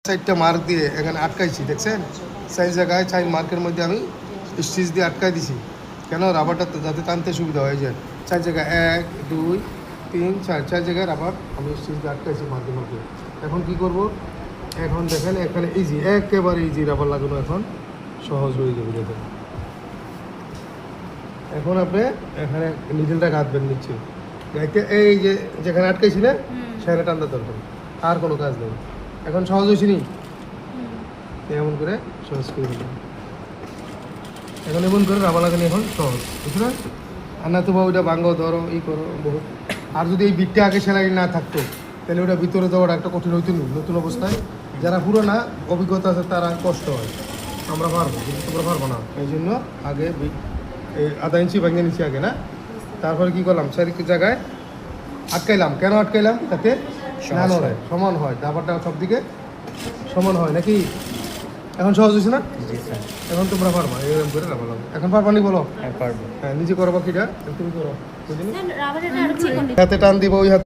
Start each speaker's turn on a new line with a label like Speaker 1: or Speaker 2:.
Speaker 1: সাইডটা মার্ক দিয়ে এখানে আটকাইছি, দেখছেন? সাইজ জায়গায় চাই মার্কের মধ্যে আমি স্টিচ দিয়ে আটকাই দিছি, কেন রাবারটা যাতে টানতে সুবিধা হয়ে যায়। 4 জায়গায় 1 2 3 4 4 জায়গায় রাবার আমি স্টিচ দিয়ে আটকাইছি মার্কে মার্কে। এখন কি করব? এখন দেখেন এখানে ইজি, একেবারে ইজি রাবার লাগানো এখন সহজ হয়ে যাবে। দেখেন এখন আপনি এখানে নিডেলটা গাঁথবেন নিচ্ছে, এই যে যেখানে আটকাইছি না সেখানে টানতে দরকার, আর কোনো কাজ নেই। এখন সহজ হয়েছে নি? এমন করে সহজ করে দিলাম। এখন এমন করে রাবার লাগানো এখন সহজ, বুঝছো না? আর না তো বা ওইটা ভাঙ্গো ধরো ই করো বহুত। আর যদি এই বিটটা আগে সেলাই না থাকতো তাহলে ওটা ভিতরে দেওয়াটা একটা কঠিন হইতো না নতুন অবস্থায়। যারা পুরোনো অভিজ্ঞতা আছে তারা কষ্ট হয়, আমরা পারবো কিন্তু তোমরা পারবো না। এই জন্য আগে এই আধা ইঞ্চি ভেঙে নিচ্ছি আগে, না? তারপরে কি করলাম, চারিদিকে জায়গায় আটকাইলাম। কেন আটকাইলাম? যাতে না নড়ে, সমান হয়, রাবারটা সব দিকে সমান হয় নাকি। এখন সহজ হয়েছে না?
Speaker 2: জি স্যার।
Speaker 1: এখন তোমরা পারবা এরকম করে রাবার লাগাবো। এখন পারবা নি বলো?
Speaker 2: হ্যাঁ পারবো।
Speaker 1: হ্যাঁ নিজে করো, বাকিটা তুমি করো।
Speaker 3: রাবারের আরো চিকন
Speaker 1: হাতে টান দিব, ওই হাতে